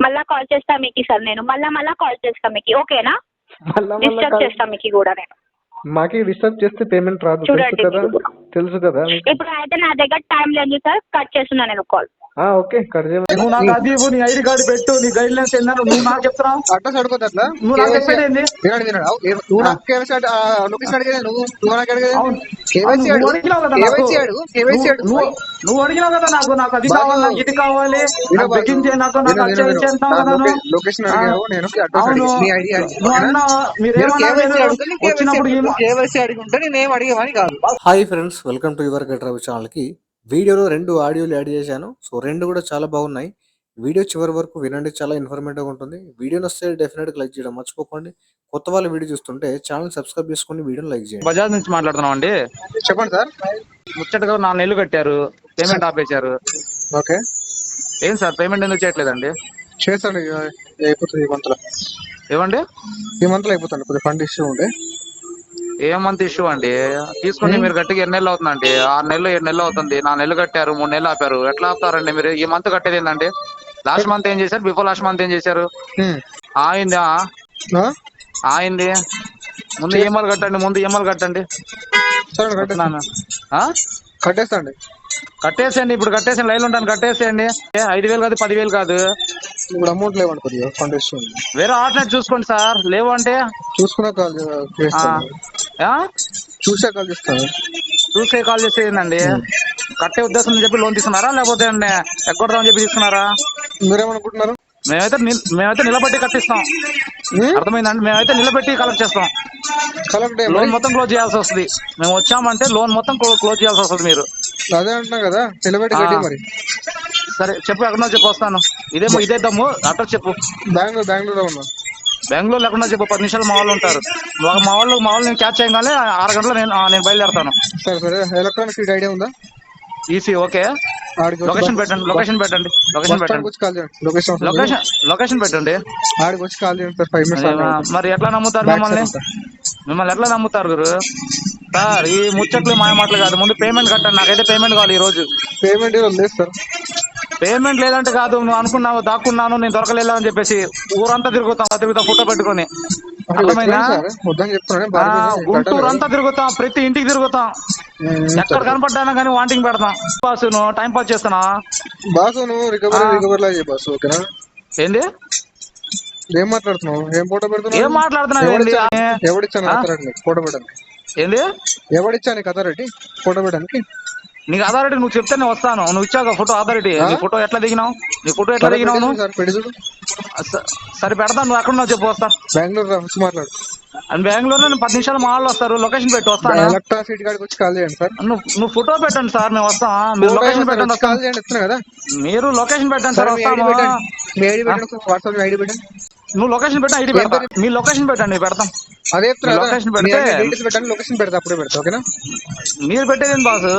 మళ్ళా కాల్ చేస్తా మీకు సార్, నేను మళ్ళా కాల్ చేస్తా మీకు, ఓకేనా? మళ్ళా డిస్టర్బ్ చేస్తా మీకు కూడా నేను. మాకి డిస్టర్బ్ చేస్తే పేమెంట్ రాదు, తెలుసు కదా. ఇప్పుడు అయితే నా దగ్గర టైం లేదు సార్, కట్ చేస్తున్నా నేను కాల్. ఓకే, కట్ చేయమని. నువ్వు నాకు అది నీ ఐడి కార్డు పెట్టు, నీ గైడ్ లైన్స్ ఏందని నువ్వు నాకు చెప్తున్నావు. అడ్రస్ అడుగుతా అట్లా నువ్వు నాకు చెప్పేది ఏంది? నువ్వు నాకు కేవైసీ లొకేషన్ అడిగేది, నువ్వు నాకు అడిగేది నువ్వు అడిగినావు కదా నాకు అది కావాలి, నాకు ఇది కావాలి, లొకేషన్ అడిగావు, నేను వచ్చినప్పుడు అడిగి ఉంటే నేను అడిగేవాని కాదు. Hi friends, welcome to your get Ravi channel కి. వీడియోలో 2 ఆడియోలు యాడ్ చేశాను. సో 2 కూడా చాలా బాగున్నాయి. వీడియో చివరి వరకు వినండి, చాలా ఇన్ఫర్మేటివ్ ఉంటుంది. వీడియో నచ్చితే డెఫినెట్ గా లైక్ చేయడం మర్చిపోకండి. కొత్త వాళ్ళ వీడియో చూస్తుంటే ఛానల్ సబ్స్క్రైబ్ చేసుకుని వీడియోని లైక్ చేయండి. బజాజ్ నుంచి మాట్లాడుతున్నాం అండి. చెప్పండి సార్. ముచ్చటగా 4 నెలలు కట్టారు, పేమెంట్ ఆపేశారు. ఓకే, ఏం సార్ పేమెంట్ ఎందుకు చేయట్లేదండి? చేస్తాను, అయిపోతుంది ఈ మంత్ లో. ఏమండి ఈ మంత్ లో అయిపోతుంది, కొద్దిగా ఫండ్ ఇష్యూ ఉండే. ఏ మంత్ ఇష్యూ అండి? తీసుకుని మీరు గట్టిగా 8 నెలలు అవుతుందండి, 6 నెలలు 7 నెలలు అవుతుంది. 4 నెలలు కట్టారు, 3 నెలలు ఆపారు. ఎట్లా ఆపుతారండి మీరు? ఈ మంత్ కట్టేది ఏంటండి? లాస్ట్ మంత్ ఏం చేశారు? బిఫోర్ లాస్ట్ మంత్ ఏం చేశారు? ఆయింది ఆయింది. ముందు ఈఎంఐలు కట్టండి, ముందు ఈఎంఐలు కట్టండి. కట్టేస్తాండి, కట్టేసేయండి. ఇప్పుడు కట్టేసి లైన్ ఉంటాను, కట్టేసేయండి. 5,000 కాదు, 10,000 కాదు. ఇప్పుడు అమౌంట్ లేవండి, కొద్దిగా ఫండ్ ఇష్యూ ఉంది. వేరే ఆల్టర్నేట్ చూసుకోండి సార్. లేవు అంటే చూసుకున్నా కాల్ చూసే కాల్ చేస్తాను. చూసే కాల్ చేసేయండి. కట్టే ఉద్దేశం చెప్పి లోన్ తీసుకున్నారా, లేకపోతే ఎగ్గొడదామని చెప్పి తీసుకున్నారా? మీరేమనుకుంటున్నారు? మేమైతే నిలబెట్టి కట్టిస్తాం, అర్థమైందండి. మేమైతే నిలబెట్టి కలెక్ట్ చేస్తాం. లోన్ మొత్తం క్లోజ్ చేయాల్సి వస్తుంది. మేము వచ్చామంటే లోన్ మొత్తం క్లోజ్ చేయాల్సి వస్తుంది. మీరు అదే అంటున్నాం కదా, నిలబెట్టి కట్టి. మరి సరే చెప్పు, ఎక్కడో చెప్పు, వస్తాను. ఇదే దమ్ము, అడ్రస్ చెప్పు. బెంగళూరులో ఉన్నా. బెంగళూరు ఎక్కడో చెప్పు, 10 నిమిషాలు మా వాళ్ళు ఉంటారు. మా వాళ్ళు నేను క్యాచ్ చేయగానే 6 గంటలు నేను బయలుదేరుతాను. సరే సరే, ఎలక్ట్రానిక్ సీట్ ఐడియా ఉందా? EC okay. లొకేషన్ పెట్టండి. లొకేషన్ పెట్టండి. ఆడికి వచ్చి కాల్ చేయండి సార్, 5 మినిట్స్. మరి ఎట్లా నమ్ముతారు మిమ్మల్ని ఎట్లా నమ్ముతారు గురు సార్? ఈ ముచ్చట్లు మాయ మాటలు కాదు, ముందు పేమెంట్ కట్టండి. నాకైతే పేమెంట్ కావాలి ఈ రోజు. పేమెంట్ లేదు సార్. పేమెంట్ లేదంటే కాదు, నువ్వు అనుకున్నావు దాక్కున్నాను, నేను దొరకలేదు అని చెప్పేసి ఊరంతా తిరుగుతా ఫోటో పెట్టుకొని. అర్థమైందా? గుంటూరు అంతా తిరుగుతాం, ప్రతి ఇంటికి తిరుగుతాం. ఎక్కడ కనపడ్డానా కానీ వాంటింగ్ పెడతాం. బాసు నువ్వు టైం పాస్ చేస్తున్నా? బాసు నువ్వు రికవరీ బాసు, ఓకేనా? ఏంది? ఏం మాట్లాడుతున్నావు? ఏం ఫోటో పెడుతున్నావు? ఏం మాట్లాడుతున్నావు? ఎవడిచ్చాను అథారిటీ ఫోటో పెట్టడానికి? ఏంది? ఎవడిచ్చాను నీకు అథారిటీ ఫోటో పెట్టడానికి? నీకు అథారిటీ నువ్వు చెప్తే నేను వస్తాను. నువ్వు ఇచ్చాక ఫోటో అథారిటీ. నీ ఫోటో ఎట్లా దిగినావు? సరే పెడతాను, నువ్వు ఎక్కడ చెప్పు, వస్తా. బెంగళూరు వచ్చి మాట్లాడు. బెంగళూరులో 10 నిమిషాలు మా వాళ్ళు వస్తారు. లొకేషన్ పెట్టి వస్తాను. ఎలక్ట్రానిక్ సీట్ కాడికి వచ్చి కాల్ చేయండి సార్. నువ్వు ఫోటో పెట్టండి సార్, మేము వస్తాం. మీరు లొకేషన్ పెట్టండి, కాల్ చేయండి. ఇస్తున్నా కదా, మీరు లొకేషన్ పెట్టండి సార్, వస్తాము. మీ ఐడి పెట్టండి, వాట్సాప్ ఐడి పెట్టండి. నువ్వు లొకేషన్ పెట్టండి, ఐడి పెడతా. మీ లొకేషన్ పెట్టండి, పెడతాం. అదే లొకేషన్ పెడితే పెట్టండి, లొకేషన్ పెడతా, అప్పుడే పెడతా, ఓకేనా? మీరు పెట్టేది బాసు,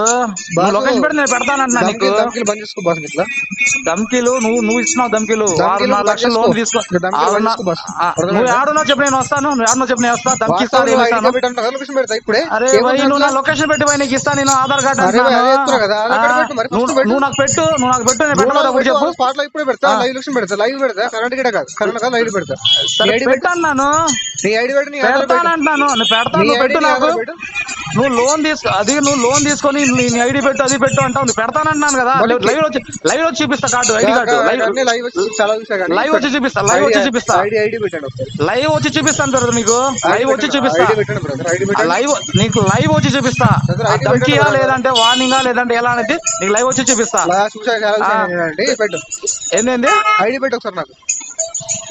లొకేషన్ పెడితే నేను పెడతానంటున్నా. నీకు బంద్ చేసుకో బాస్. ఇట్లా ధమ్కీలు నువ్వు ఇస్తున్నావు. ధమ్కీలు 6-4 లక్షలు లోన్ తీసుకో. నువ్వు ఆడున్నా చెప్పు, నేను వస్తాను. నువ్వు ఆడున్నా చెప్పు, నేను వస్తా. ధమ్కి ఇస్తాను. అరే నువ్వు నా లొకేషన్ పెట్టి పోయి నీకు ఇస్తాను. నేను ఆధార్ కార్డు నువ్వు నాకు పెట్టు, నేను పెట్టలేదు ఒకటి చెప్పు. ఇప్పుడే పెడతా, లైవ్ పెడతా. కరెంట్ గిడ కాదు, కరెంట్ లైవ్ పెడతా. పెట్టాను, నీ ఐడి పెడతానంటున్నాను. నువ్వు పెడతాను, పెట్టు నాకు. నువ్వు లోన్ తీసుకొని నీ ఐడి పెట్టు, అది పెట్టు అంటావు. నువ్వు పెడతానంటున్నాను కదా. లైవ్ వచ్చి చూపిస్తా కార్డు, ఐడి కార్డు లైవ్ వచ్చి చూపిస్తా. లైవ్ వచ్చి చూపిస్తాను బ్రదర్, మీకు లైవ్ వచ్చి చూపిస్తా. నీకు లైవ్ వచ్చి చూపిస్తా. ధమ్కియా లేదంటే వార్నింగా లేదంటే ఎలా అనేది నీకు లైవ్ వచ్చి చూపిస్తా. ఏంటండి ఐడి పెట్టు ఒకసారి నాకు.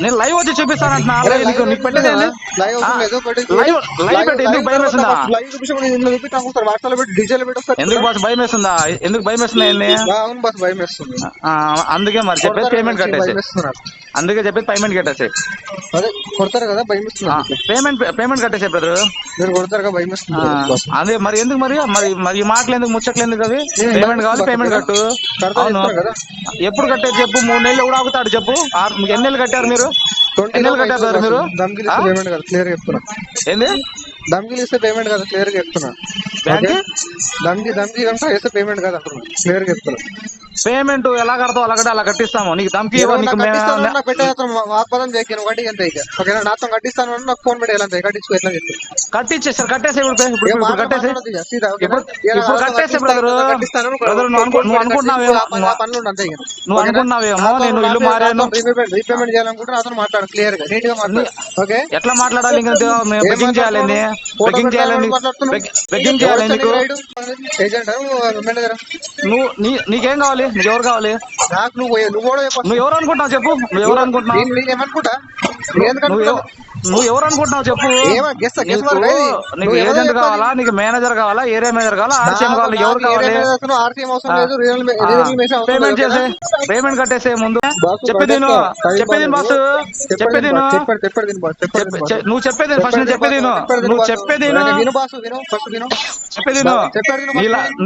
నేను లైవ్ వచ్చి చూపిస్తానంటున్నా. నీకు పెట్టేది లైవ్ పెట్టి ఎందుకు భయం వేస్తుందా? ఎందుకు బాస్ భయం వేస్తుందా? ఎందుకు భయం వేస్తుందా? అందుకే మరి చెప్పేది పేమెంట్ కట్టేసి, అందుకే చెప్పేది పేమెంట్ కట్టేసి. కొడతారు కదా భయం వేస్తున్నా. పేమెంట్ కట్టేసే బ్రదర్, మీరు కొడతారు కదా భయం వేస్తున్నా. అదే మరి ఎందుకు మరి ఈ మాటలు ఎందుకు, ముచ్చట్లు ఎందుకు? అవి పేమెంట్ కావాలి, పేమెంట్ కట్టు. అవును, ఎప్పుడు కట్టేది చెప్పు. 3 నెలలు ఎవడు ఆగుతాడు చెప్పు? ఎన్ని నెలలు కట్టారు మీరు? ఎన్ని నెలలు కట్టారు మీరు? పేమెంట్ కదా క్లియర్ చెప్తున్నా. ఏంది? ధమ్కీలు ఇస్తే పేమెంట్ కదా క్లియర్ చెప్తున్నా. ధమ్కీ కంటే వేస్తే పేమెంట్ కదా అంటున్నా, క్లియర్ చెప్తున్నా. పేమెంట్ ఎలా కడతావు అలా కట్టిస్తాము. నీకు ధమ్కి ఎవరు నీకు నాకు కట్టిస్తాను నాకు పెట్టేస్తాను వాగ్వాదం చేయకు నువ్వు గట్టిగా అంతే ఇక ఓకేనా నాతో కట్టిస్తాను అని నాకు ఫోన్ పెట్టేయాలంతే కట్టించుకో ఎట్లా చెప్పి కట్టించేసారు. కట్టేసి ఇప్పుడు ఏం ఇప్పుడు మాట కట్టేసి మాట్లాడొద్దు ఇక సీదా ఓకేనా ఇప్పుడు కట్టేసి బ్రదర్ నువ్వు అనుకుంటున్నావేమో పనులు అంతే ఇక నువ్వు అనుకుంటున్నావేమో నేను ఇల్లు మారాను రీపేమెంట్ చేయాలనుకుంటే అతను మాట్లాడు క్లియర్ గా నీట్ గా మాట్లాడు ఓకే ఎట్లా మాట్లాడాలి? ఇంకా బెగ్గింగ్ చేయాలి, బెగ్గింగ్ చేయాలి, బెగ్గింగ్ చేయాలి నీకు. ఏజెంట్ మేనేజర్ నీకేం కావాలి? నీకు ఎవరు కావాలి? నాకు నువ్వు కూడా నువ్వు ఎవరు అనుకుంటున్నావు చెప్పు. నువ్వు ఎవరు అనుకుంటున్నావు? ఏమనుకుంటా నువ్వు ఎవరు అనుకుంటున్నావు చెప్పు. నీకు ఏజెంట్ కావాలా? నీకు మేనేజర్ కావాలా? ఏరియా మేనేజర్ కావాలా? ఆర్సీఎం కావాలి? ఎవరు కావాలి? పేమెంట్ చేసే పేమెంట్ కట్టేసే ముందు చెప్పేది బాస్ చెప్పేది నువ్వు చెప్పేది ఫస్ట్ చెప్పేది నువ్వు చెప్పేది చెప్పేది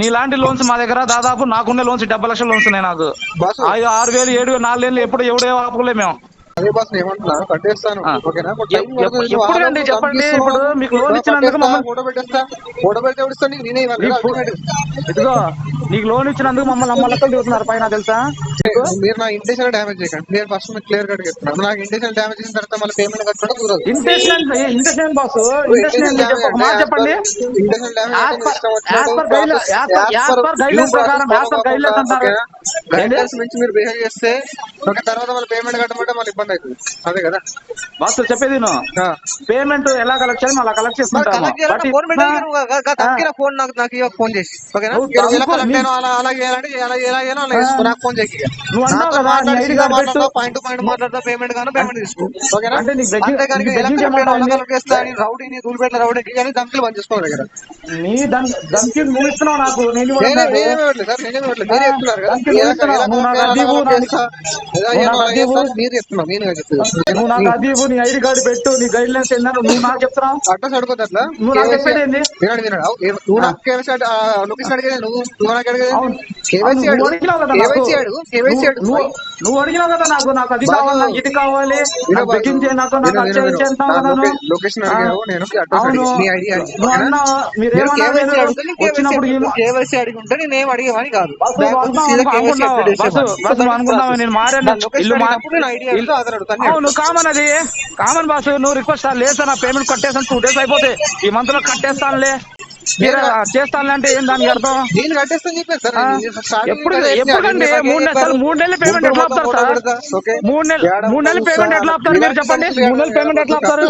నీలాంటి లోన్స్ మా దగ్గర దాదాపు నాకున్న లోన్స్ 70 లక్షల లోన్స్ ఉన్నాయి. నాకు 6,000 7,000 4,000 ఎప్పుడు ఎవడే ఆపుకోలే మేము. ఎప్పుడు అండి చెప్పండి. ఇప్పుడు మీకు లోన్ ఇచ్చినందుకు ఇదిగో నీకు లోన్ ఇచ్చినందుకు మమ్మల్ని అమ్మలక్కలు చూస్తున్నారు పైన తెలుసా. మీరు నా ఇంటెన్షన్ డ్యామేజ్ చేయకండి. నేను ఫస్ట్ మీకు క్లియర్ కట్ చెప్తున్నాను. నాకు ఇంటెన్షన్ డ్యామేజ్ చేసిన తర్వాత మళ్ళీ పేమెంట్ కట్టడం కుదరదు. ఇంటెన్షన్ బాస్ ఒక మాట చెప్పండి. గైడ్లైన్స్ నుంచి మీరు బిహేవ్ చేస్తే తర్వాత మళ్ళీ పేమెంట్ కట్టమంటే మళ్ళీ ఇబ్బంది అవుతుంది. అదే కదా బాస్ చెప్పేది పేమెంట్ ఎలా కలెక్ట్ చేయాలి అలా కలెక్ట్ చేసుకుంటాము. ఫోన్ నాకు ఫోన్ చేసి పాయింట్ టు పాయింట్ మాట్లాడతా పేమెంట్ గాను పేమెంట్ తీసుకో ఓకేనా. రౌడీని దూలిపేట రౌడీకి అని ధమ్కిలు బంద్ చేసుకోవాలి దగ్గర నీ ధమ్కి నువ్వు ఇస్తున్నావు నాకు. మీరు చెప్తున్నావు నువ్వు నాకు అదీబు నీ ఐడి కార్డు పెట్టు నీ గైడ్ లైన్స్ ఏంటన్నా నువ్వు నాకు చెప్తున్నావు. అడ్రస్ అడుగుతా అట్లా నువ్వు నాకు చెప్పేది ఏంది? నువ్వు నాకు లొకేషన్ అడిగేది నువ్వు నాకు అడిగేది నువ్వు అడిగినావు కదా నాకు అది కావాలి నాకు ఇది కావాలి లొకేషన్ అడిగావు నేను వచ్చినప్పుడు కేవైసీ అడిగి ఉంటే నేనేం అడిగేవాని కాదు. అనుకున్నావు నేను మారాను ఇల్లు అవును కామన్ అది కామన్ బాస్. నువ్వు రిక్వెస్ట్ లేదు సార్ నా పేమెంట్ కట్టేసాను 2 days అయిపోతే ఈ మంత్ లో కట్టేస్తానులే చేస్తానులే అంటే ఏం దానికి అర్థం? నేను కట్టేస్తాను చెప్పాను సార్. ఎప్పుడండి 3 నెలల పేమెంట్ ఎట్లా ఆపుతారు సార్? 3 నెలల పేమెంట్ ఎట్లా ఆపుతారు మీరు చెప్పండి. 3 నెలల పేమెంట్ ఎట్లా ఆపుతారు?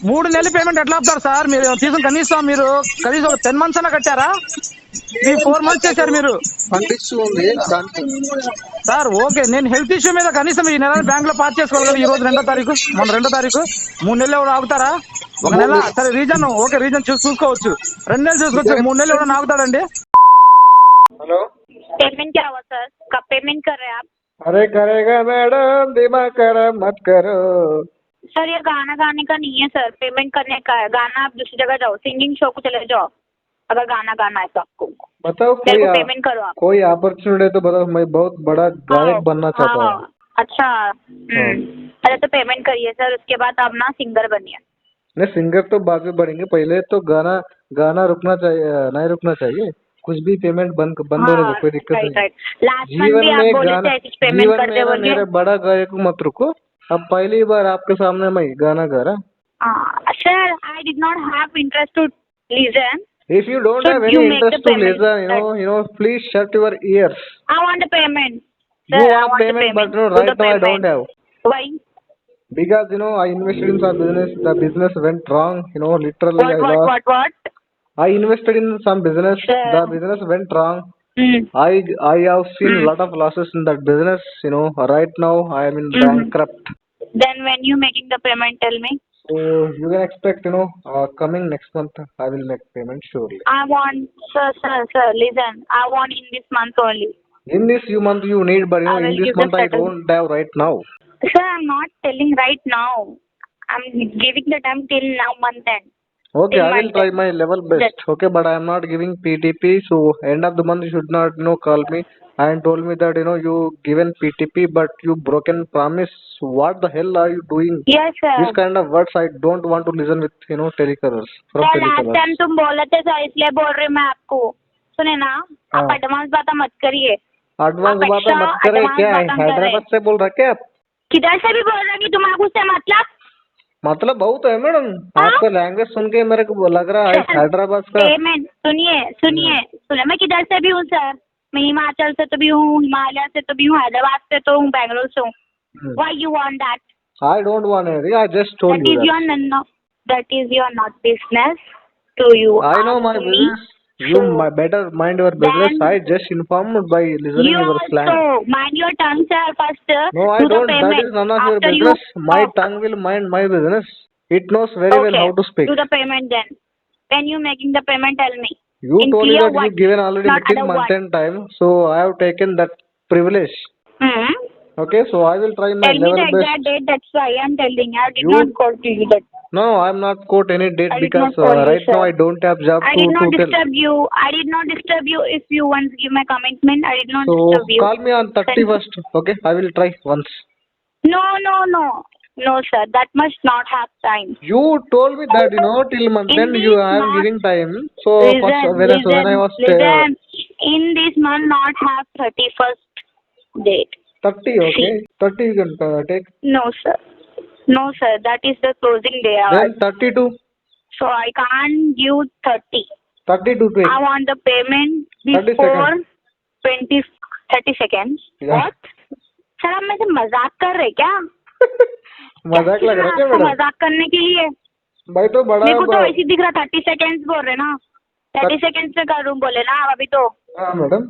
3 నెలల పేమెంట్ ఎట్లా ఆపుతారు సార్? మీరు తీసుకుని మీరు కనీసం 10 months అన్నా కట్టారా? 4 months చేశారు మీరు సార్. ఓకే నేను హెల్త్ ఇష్యూ మీద కనీసం ఈ నెల బ్యాంక్ లో పాస్ చేసుకోవాలి. ఈ రోజు 2వ తారీఖు మొన్న 2వ తారీఖు 3 నెలలు ఎవరు ఆగుతారా? 1 నెల సరే రీజన్ ఓకే రీజన్ చూసుకోవచ్చు. 2 నెలలు చూసుకోవచ్చు. 3 నెలలు ఎవరైనా ఆగుతాడండి? हेलो पेमेंट क्या हुआ सर? कब पेमेंट कर रहे हैं आप? अरे करेगा मैडम दिमाग खराब मत करो। सर ये गाना गाने का नहीं है सर, पेमेंट करने का है। गाना आप दूसरी जगह जाओ, सिंगिंग शो को चले जाओ अगर गाना गाना है तो आपको। बताओ पेमेंट करो आप। कोई अपॉर्चुनिटी है तो बताओ, मैं बहुत बड़ा गायक बनना चाहता हूँ। अच्छा अरे तो पेमेंट करिए सर, उसके बाद आप ना सिंगर बनिए। नहीं सिंगर तो बाद में बनेंगे, पहले तो गाना रुकना चाहिए, नहीं रुकना चाहिए। कुछ भी पेमेंट बंद होने दो, कोई दिक्कत नहीं। जीवन में मेरे बड़ा गायक मत रुको। अब पहली बार आपके सामने मैं गाना गा रहा। Sir I did not have interest to listen. If you don't have any interest to listen, you know, please shut your ears. I want the payment. You want payment, but no, right now I don't have. Why? Because you know I invested in some business. The business went wrong. You know, literally I lost. What? I invested in some business. The business went wrong. I have seen a lot of losses in that business. You know, right now I am in bankrupt. Then when you making the payment, tell me. So you can expect, you know, coming next month I will make payment surely. I want, sir, listen. I want in this month only. In this month you need, but you know, in this month I don't have right now. Sir, I'm not telling right now. I'm giving the time till now month end. Okay, I will try my level best. Okay, but I am not giving PTP. So end of the month you should not, you know, call me and told me that, you know, you given PTP but you broken promise. What the hell are you doing? Yes sir. This kind of words I don't want to listen with, you know, telecallers. From telecallers. Last time तुम बोले थे sir, इसलिए बोल रही मैं आपको। सुने ना, आप एडवांस बात मत करिए। एडवांस आप बात extra मत करे advance क्या है, बातें कर रहे हैदराबाद हैं। से बोल रहे क्या आप? किधर से भी बोल रहे हैं कि तुम्हारा उससे मतलब बहुत है मैडम, हाँ? आपका लैंग्वेज सुन के मेरे को लग रहा है हैदराबाद का। पेमेंट सुनिए मैं किधर से भी हूँ सर। मैं हिमाचल से तो भी हूँ, हिमालय से तो भी हूँ, हैदराबाद से तो हूँ, बेंगलुरु से हूँ। Why you want that? I don't want it. I just told That you is that. your that is your not business to you. I know my ask me. business. You So, better mind your business. then I just informed by listening you your slang. also mind your tongue, sir. First, No, I do the don't. That payment. is none of your After business. you My talk. tongue will mind my business. It knows very well Okay. how to speak. Do the payment then. When you making the payment, tell me. You In told me clear that you words, given already not little other month words. and time, so I have taken that privilege. Hmm. Okay, so I will try my Tell me level the best. exact date. That's why I'm telling you. I did You not call to you that. No, I'm not quote any date I did because not call you, right now sir. I don't have job I to did not tell. disturb you. I did not disturb you. If you once give my commitment, I did not So disturb you. call me on 31st. Okay, I will try once. No, sir. That must not have time. You told me that till month In end you this I am month, giving time. So first when I was listen. In this month, not have 31st date. 30, okay, 30 you can take. No, sir. No, sir. That is the closing day Then hours. 32, So I can't give 30. 32 take. I want the payment 30 before seconds. 30 seconds. Yeah. What? Sir आप मेरे से मजाक कर रहे क्या? मजाक लग रहा है क्या आपको मैडम? मजाक करने के लिए? भाई तो बड़ा मेरे को तो ऐसी दिख रहा 30 सेकेंड्स बोल रहे ना, 30 सेकेंड्स में कर रूम बोले ना आप अभी तो। हाँ मैडम,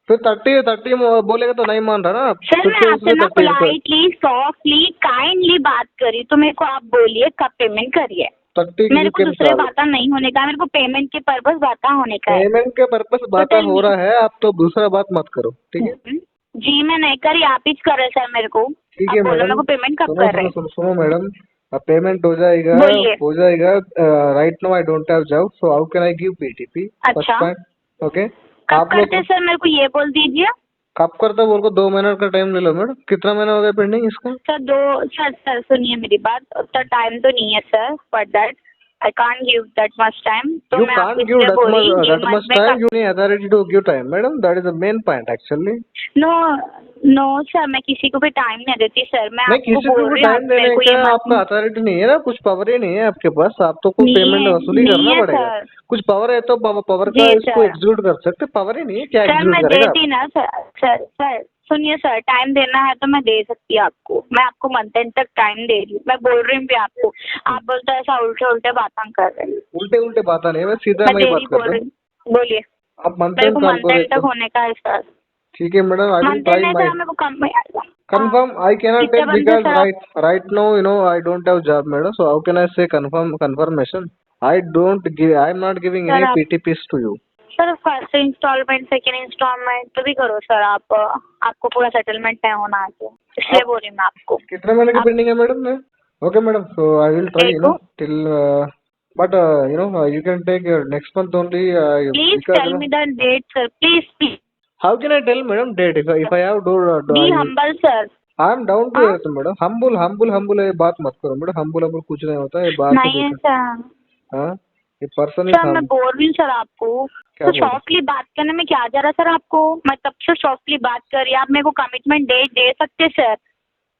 फिर 30 बोलेगा तो नहीं मान रहा ना आप। सर मैं आपसे ना 30 पोलाइटली सॉफ्टली काइंडली बात करी तो मेरे को आप बोलिए कब पेमेंट करिए। 30 मेरे को दूसरे बात नहीं होने का, मेरे को पेमेंट के पर्पस बात होने का है। पेमेंट के पर्पस बात tell हो me. रहा है, आप तो दूसरा बात मत करो, ठीक है? जी मैं नहीं करी, आप ही कर रहे सर मेरे को। ठीक आप है बोलो मैडम, मेरे को पेमेंट कब कर रहे हैं? सुनो मैडम, अब पेमेंट हो जाएगा, बोलिए। हो जाएगा। Right now I don't have job, so how can I give PTP? अच्छा। ओके, कब आप लोग करते सर मेरे को ये बोल दीजिए। कब करता बोल को 2 महीने का टाइम ले लो मैडम। कितना महीना हो गया पेंडिंग इसका? सर सुनिए मेरी बात, उतना टाइम तो नहीं है sir for that. I can't give that much time. तो You मैं can't आपको give इसलिए that बोल much, रही हूँ ये that much मंथ में time. You need authority to give time, madam. That is the main point actually. No sir मैं किसी को भी टाइम नहीं देती सर। मैं नहीं, आपको किसी को बोल भी रही हूँ टाइम देने मेरे को का ये आपका अथॉरिटी नहीं है ना, कुछ पावर ही नहीं है आपके पास। आप तो कुछ पेमेंट वसूली करना नहीं है पड़ेगा। सर। कुछ पावर है तो पावर का जी इसको सर। एग्जीक्यूट कर सकते। पावर ही नहीं है, क्या सर एग्जीक्यूट मैं करेगा? देती ना सर सुनिए सर, टाइम देना है तो मैं दे सकती हूँ आपको। मैं आपको मंथ एंड तक टाइम दे रही हूँ, मैं बोल रही हूँ भी आपको। आप बोलते हो ऐसा उल्टे बातें कर रहे हैं। उल्टे बात नहीं, मैं सीधा मैं मैं दे बात रही कर बोल रहा रही हूँ। हूँ। बोलिए। आप मंथ मेरे एंड को कॉल मंथ एंड तक करो। होने का है सर। ठीक है madam, I will month try and my मेरे को कम confirm. I cannot कितने tell बंदे because सर आप? right now I don't have job, madam. So how can I say confirmation? I am not giving sir any आप PTPs to you. Sir first instalment second instalment तो भी करो sir आप। आपको पूरा settlement नहीं होना है तो इसलिए बोल रही हूँ मैं आपको। कितने महीने की आप पेंडिंग है madam? Okay madam, so I will try देखो till but you can take your next month only please because tell me the date sir please how can I tell madam date if I have be humble sir. I am down to हाँ earth madam. humble है, बात मत करो madam. humble कुछ नहीं होता है, बात तो नहीं है देखो। सर। हाँ, ये पर्सन इज सर मैं बोल रही हूँ सर आपको क्या तो बोल रहे? सॉफ्टली बात करने में क्या जा रहा है सर आपको? मैं तब से सॉफ्टली बात कर रही, आप मेरे को कमिटमेंट दे सकते सर?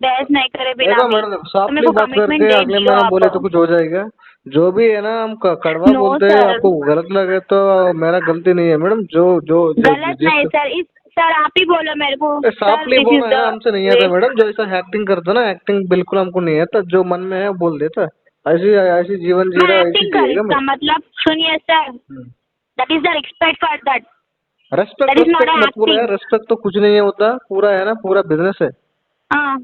बहस नहीं करे बिना देखो भी मैडम, तो सॉफ्टली मेरे को बात कमिटमेंट करके दे अगले दियो महीने बोले तो आप। कुछ हो जाएगा। जो भी है ना, हम कड़वा नो बोलते हैं, सर आपको गलत लगे तो मेरा गलती नहीं है मैडम। जो जो जो गलत नहीं सर। सर आप ही बोलो मेरे को सर सॉफ्टली दिस इज बोलना है, हमसे नहीं आता मैडम। जो ऐसा एक्टिंग करता ना, एक्टिंग बिल्कुल हमको नहीं आता। जो मन में है बोल देता। ऐसी जीवन जी मैं रहा, ऐसी एक्टिंग कर जिएगा इसका मतलब सुनिए sir, that is the respect for that. Respect That is not मत बोलो यार। acting. रेस्पेक्ट तो कुछ नहीं होता, पूरा है ना, पूरा बिजनेस है। हाँ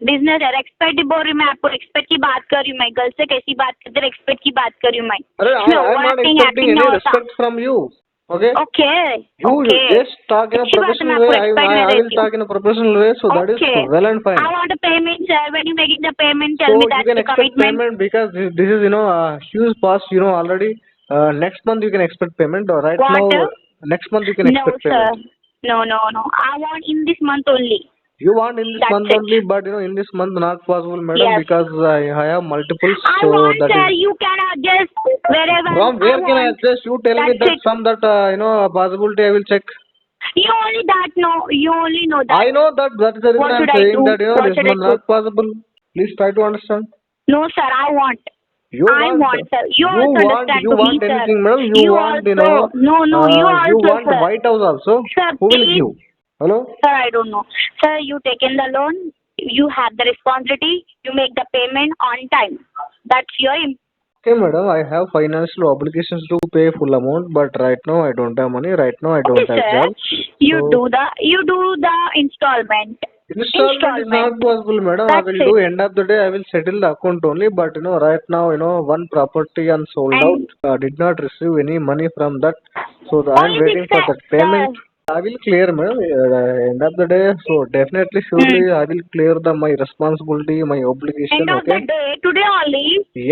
बिजनेस है। रेस्पेक्ट ही बोल रही मैं आपको, रेस्पेक्ट की बात कर रही हूँ मैं। गर्ल से कैसी बात करते, रेस्पेक्ट की बात कर रही हूँ मैं। अरे इसमें I am over not acting expecting नहीं एनी होता। Respect from you. Okay, okay you okay just talk in a अच्छी बात है, मैं professional way. आपको रेस्पेक्ट नहीं I will देती talk in a professional way, so that is Okay. well and fine. I want a payment, sir. When you making the payment, So tell me you that's can the expect commitment. payment because this is huge past already. Next month you can expect payment, or right What? now next month you can No, expect sir. payment. No. I want in this month only. You want in this That's month it. only, but in this month not possible, madam, Yes. because I have multiples. I So want, that sir. is You can adjust wherever from where I can I want. adjust? You tell me That's that it. some that possibility I will check. You only that know. You only know that. I know that is the reason What I'm should I saying do? that What this should I is do? not possible. Please try to understand. No, sir. I want. You I want, sir. You also understand you to want me, sir. anything, madam? You want, also. No, you you also, want sir. White House also? Sir, Who will please. give? Hello? Sir, I don't know. Sir, you taken the loan. You have the responsibility. You make the payment on time. That's your Okay, madam, I have financial obligations to pay full amount, but right now I don't have money. Right now I okay, don't have sir. job. You So do the installment. installment is not possible, madam. I That's will it. do end of the day. I will settle the account only. But right now, one property unsold And out. Did not receive any money from that. So I am only waiting for that payment. I will clear, madam. End of the day. So definitely, surely, I will clear my responsibility, my obligation. End of Okay. the day, today only.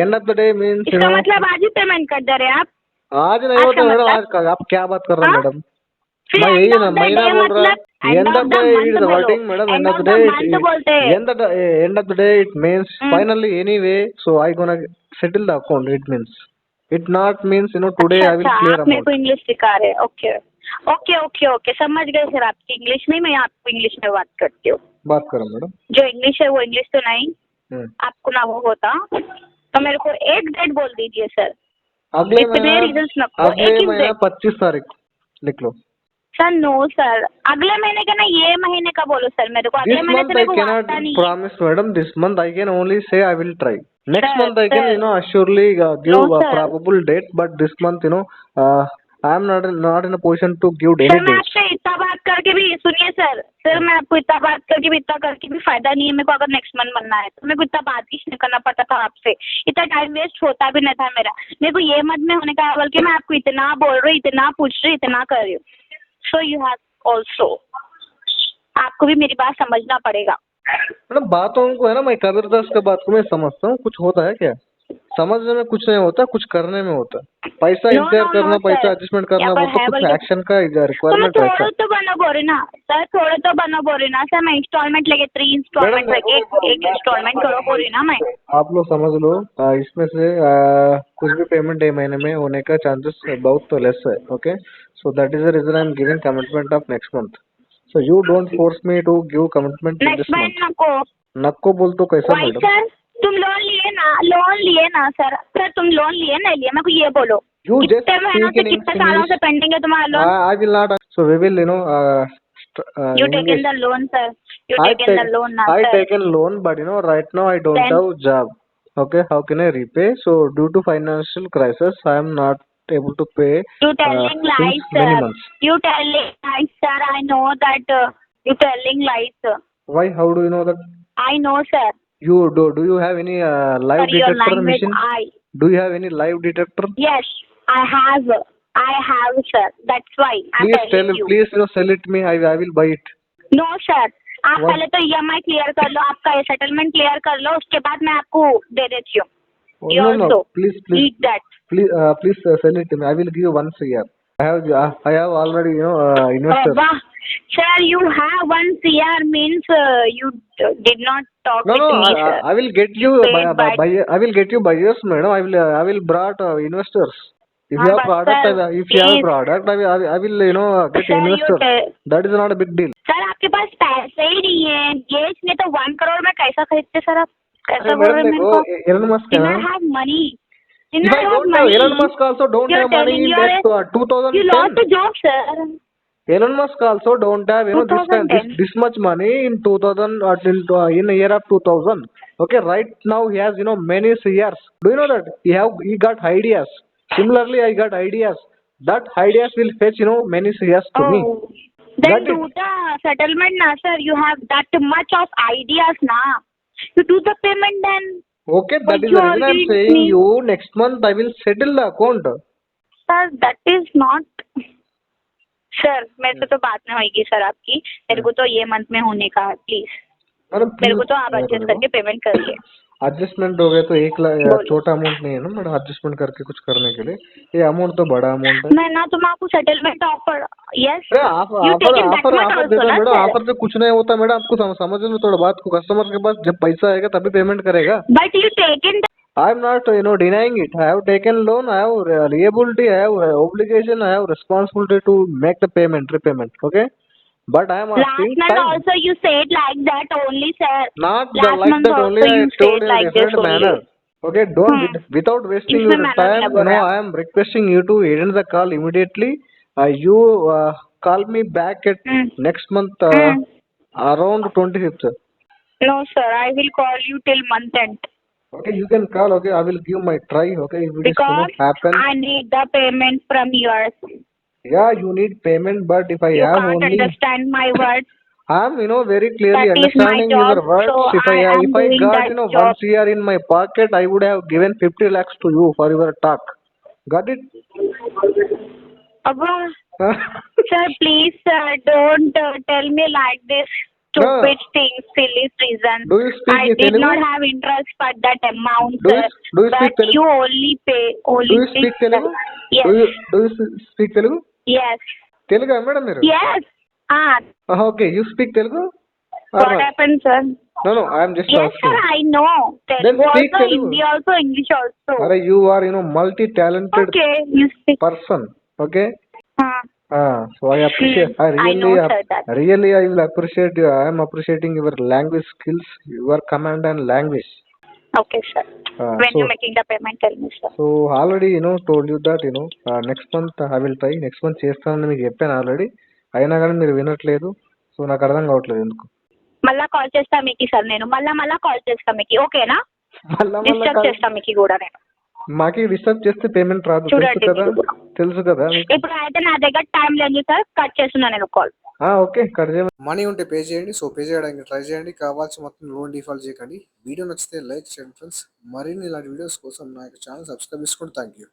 End of the day means इसका मतलब आज ही payment कर दे रहे हैं आप आज नहीं आज होता का मैडम. मतलब? आज आप क्या बात कर रहे हैं हाँ? मैडम? फिर मैं end यही of ना the महीना day बोल रहा मतलब end end of of the the day month it is बोलो. wording madam. End End of of the the day month बोलते हैं. end of the day it means finally anyway. So I gonna settle the account. It means it not means today I will अच्छा clear आप मेरे amount. को English सिखा रहे हैं. Okay okay okay okay समझ गए सर आपकी इंग्लिश में. मैं आपको इंग्लिश में बात करती हूँ. बात करो मैडम. जो इंग्लिश है वो इंग्लिश तो नहीं आपको ना वो होता तो मेरे को एक डेट बोल दीजिए सर. अगले इतने महीना रीजंस नको. अगले एक ही महीना डेट. 25 तारीख लिख लो. सर नो सर अगले महीने का ना ये महीने का बोलो सर. मेरे को अगले This महीने month से I मेरे को cannot वास्ता नहीं है. promise madam. This month I can only say I will try. Next Sir, month I can sir. assuredly give No, a sir. probable date. But this month I am not in a position to give any sir मैं dates. आपसे इतना बात करके भी सुनिए sir. Sir मैं आपको इतना बात करके भी इतना करके भी फायदा नहीं है. मेरे को अगर नेक्स्ट मंथ बनना है तो मेरे को इतना बात ही नहीं करना पड़ता था आपसे. इतना टाइम वेस्ट होता भी नहीं था मेरा. मेरे को ये मत में होने का है बल्कि मैं आपको इतना बोल रही हूँ इतना पूछ रही हूँ इतना कर रही हूँ. सो यू हैव ऑल्सो आपको भी मेरी बात समझना पड़ेगा. मैडम बातों को है ना मैं कबीरदास का बात को मैं समझता हूँ. कुछ होता है क्या? समझने में कुछ नहीं होता, कुछ करने में होता. पैसा No, इंतजार no, करना, no, पैसा sir. एडजस्टमेंट करना यहाँ वो पर तो है कुछ बोल के- एक्शन का तो मैं रिक्वायरमेंट रहता थोड़ा है. तो बना बोल रही ना सर. थोड़ा तो बना बोल रही ना सर. मैं इंस्टॉलमेंट लेके 3 इंस्टॉलमेंट मैडम, लेके एक इंस्टॉलमेंट करो बोल रही ना मैं. आप लोग समझ लो इसमें से कुछ भी पेमेंट 1 महीने में होने का चांसेस बहुत तो लेस है. Okay. So that is the reason I am giving commitment of next month. So you don't force me to give commitment in next this month month. नको. नक्को बोल तो कैसा वाई मैडम? सर तुम loan लिए ना sir. Sir तुम loan लिए नहीं लिए मेरे को ये बोलो. You just कितने महीनों speak से in कितने सालों English. से पेंडिंग है तुम्हारा loan. I will not. So we will you taken English. The loan sir. You I taken the loan ना I sir. taken loan, but right now I don't Then- have job. Okay, how can I repay? So due to financial crisis, I am not able to pay You telling lies, since many sir. months. You telling lies, sir. I know that you telling lies, sir. Why? How do you know that? I know, sir. You do you have any live Sir, your detector language, machine? I. Do you have any live detector? Yes, I have, sir. That's why I'm Please telling you. please sell it me. I will buy it. No, sir. आप What? पहले तो EMI clear कर लो. आपका settlement clear कर लो. उसके बाद मैं आपको दे देती हूँ. Oh, You no, also please need that. please sell it to me. I will give once a year. I have already investors. वाह, sir, you have 1 CR means you did not talk No, with me, sir. I will get you Paid by- I will get you buyers, madam. I will brought investors. If you हाँ, have but product, sir, if you have a please. product, I will get Sir, you investors. tell- That is not a big deal. Sir आपके पास पैसे ही नहीं है. ये इसने तो 1 करोड़ में कैसा खरीदते सर आप? कैसा अरे बोल रहे मैडम हैं मेरे देखो को? Elon Musk है Did I ना. have money? Did If I don't have Elon Musk also don't You're have money telling in you're that You 2010. lost the job, sir. Elon Musk also don't have this much money in 2000 or in the year of 2000. Okay, right now he has many years. Do you know that he got ideas? Similarly, I got ideas. That ideas will fetch many years to me. Then Got do it? the settlement na, sir. You have that much of ideas na. You do the payment then. Okay, that But is you the reason I'm already saying need- you next month I will settle the account. Sir, that is not. Sir मेरे से तो बात नहीं होगी sir आपकी. मेरे को तो ये मंथ में होने का है. प्लीज मैडम मेरे को तो आप एडजस्ट करके पेमेंट करिए. एडजस्टमेंट हो गए तो 1 लाख बोलो. छोटा अमाउंट नहीं है ना मैडम एडजस्टमेंट करके कुछ करने के लिए. ये अमाउंट तो बड़ा अमाउंट है. मैं ना तुम आपको सेटलमेंट ऑफर. यस अरे ऑफर दे दो मैडम. ऑफर से कुछ नहीं होता मैडम. आपको समझ लो थोड़ा बात को. कस्टमर के पास जब पैसा आएगा तभी पेमेंट करेगा. But you take in I'm not, denying it. I have taken loan. I have liability. I have obligation. I have responsibility to make the repayment. Okay, but I am Last asking month time. also you said like that only, sir. Not Last like month that only. also I you told said in a like this different manner. only. Okay, don't without wasting इसमें your मैंने time. नहीं बोल रहा। I am requesting you to end the call immediately. You call me back at next month around 25th. No, sir. I will call you till month end Okay, you can call. Okay, I will give my try. Okay, if it is because happen. I need the payment from yours. Yeah, you need payment, but if I You have can't only, understand my words. I'm very clearly That is my understanding job. your words. So If I am if I doing got that 1 job. CR in my pocket, I would have given 50 lakhs to you for your talk. Got it? Abba, sir, please, sir, don't tell me like this stupid things, silly reason. Do you speak I did Telugu? not have interest for that amount, Do sir. you speak But Telugu? you only pay, Do only you speak Telugu? Yes, Do you speak Telugu? yes, Telugu madam మీరు? yes. Okay, you speak Telugu? Or What not? happened, sir? No, I am just Yes, asking. sir, I know. Then Telugu speak also, Telugu. Hindi also, English also. Are you are multi-talented Okay, you speak. person. Okay. So I appreciate. I know, sir, that. Really, I will appreciate you. I am appreciating your language skills, your command and language. Okay, sir. When So you're making the payment, tell me, sir. so already told you that next month I will try. Next month చేస్తానని మీకు చెప్పాను already. అయినా కానీ మీరు వినట్లేదు. So నాకు అర్థం కావట్లేదు ఎందుకు. మళ్ళా కాల్ చేస్తా మీకు సార్ నేను మళ్ళా కాల్ చేస్తా మీకు ఓకేనా మళ్ళా డిస్టర్బ్ చేస్తా మీకు కూడా నేను మాకి డిస్టర్బ్ చేస్తే పేమెంట్ రాదు తెలుసు కదా ఇప్పుడు అయితే నా దగ్గర టైం లేదు సార్ కట్ చేస్తున్నా నేను కాల్ ఓకే కట్ చేయండి. మనీ ఉంటే పే చేయండి. సో పే చేయడానికి ట్రై చేయండి. కావాల్సి మొత్తం లోన్ డిఫాల్ట్ చేయకండి. వీడియో నచ్చితే లైక్ చేయండి ఫ్రెండ్స్. మరిన్ని ఇలాంటి వీడియోస్ కోసం నా యొక్క ఛానల్ సబ్స్క్రైబ్ చేసుకోండి. Thank you.